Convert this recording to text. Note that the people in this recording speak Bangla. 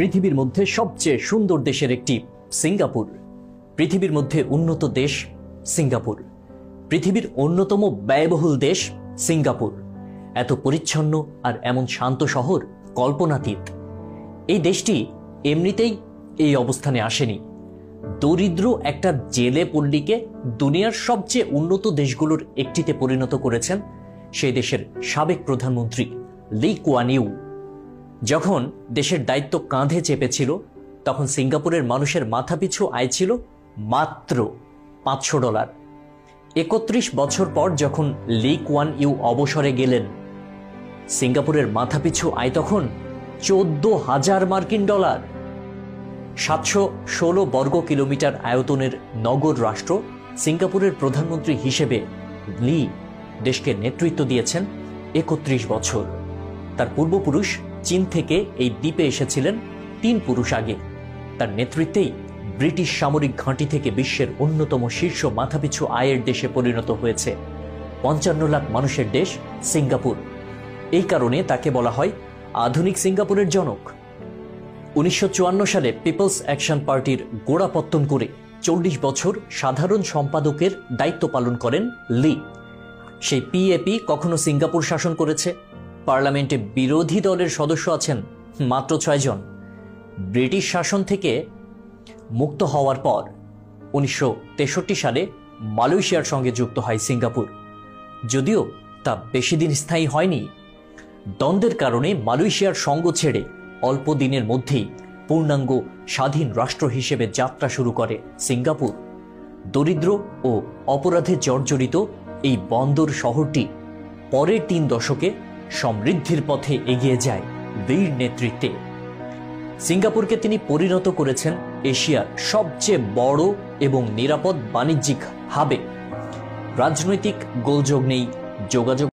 পৃথিবীর মধ্যে সবচেয়ে সুন্দর দেশের একটি সিঙ্গাপুর, পৃথিবীর মধ্যে উন্নত দেশ সিঙ্গাপুর, পৃথিবীর অন্যতম ব্যয়বহুল দেশ সিঙ্গাপুর। এত পরিচ্ছন্ন আর এমন শান্ত শহর কল্পনাতীত। এই দেশটি এমনিতেই এই অবস্থানে আসেনি। দরিদ্র একটা জেলে পল্লীকে দুনিয়ার সবচেয়ে উন্নত দেশগুলোর একটিতে পরিণত করেছেন সেই দেশের সাবেক প্রধানমন্ত্রী লি কুয়ান ইউ। যখন দেশের দায়িত্ব কাঁধে চেপেছিল তখন সিঙ্গাপুরের মানুষের মাথাপিছু আয় ছিল মাত্র $500। 31 বছর পর যখন লি কুয়ান ইউ অবসরে গেলেন, সিঙ্গাপুরের মাথাপিছু আয় তখন $14,000। 716 বর্গ কিলোমিটার আয়তনের নগর রাষ্ট্র সিঙ্গাপুরের প্রধানমন্ত্রী হিসেবে লি দেশকে নেতৃত্ব দিয়েছেন 31 বছর। তার পূর্বপুরুষ চীন থেকে এই দ্বীপে এসেছিলেন 3 পুরুষ আগে। তার নেতৃত্বেই ব্রিটিশ সামরিক ঘাঁটি থেকে বিশ্বের অন্যতম শীর্ষ মাথাপিছু আয়ের দেশে পরিণত হয়েছে 55 লাখ মানুষের দেশ সিঙ্গাপুর। এই কারণে তাকে বলা হয় আধুনিক সিঙ্গাপুরের জনক। 1954 সালে পিপলস অ্যাকশন পার্টির গোড়াপত্তন করে 40 বছর সাধারণ সম্পাদকের দায়িত্ব পালন করেন লি। সেই পিএপি কখনো সিঙ্গাপুর শাসন করেছে। পার্লামেন্টে বিরোধী দলের সদস্য আছেন মাত্র 6 জন। ব্রিটিশ শাসন থেকে মুক্ত হওয়ার পর 1963 সালে মালয়েশিয়ার সঙ্গে যুক্ত হয় সিঙ্গাপুর। যদিও তা বেশি দিন স্থায়ী হয়নি। দ্বন্দ্বের কারণে মালয়েশিয়ার সঙ্গ ছেড়ে অল্প দিনের মধ্যেই পূর্ণাঙ্গ স্বাধীন রাষ্ট্র হিসেবে যাত্রা শুরু করে সিঙ্গাপুর। দরিদ্র ও অপরাধে জর্জরিত এই বন্দর শহরটি পরের 3 দশকে সমৃদ্ধির পথে এগিয়ে যায় লির নেতৃত্বে। সিঙ্গাপুরকে তিনি পরিণত করেছেন এশিয়ার সবচেয়ে বড় এবং নিরাপদ বাণিজ্যিক হাবে। রাজনৈতিক গোলযোগ নেই, যোগাযোগ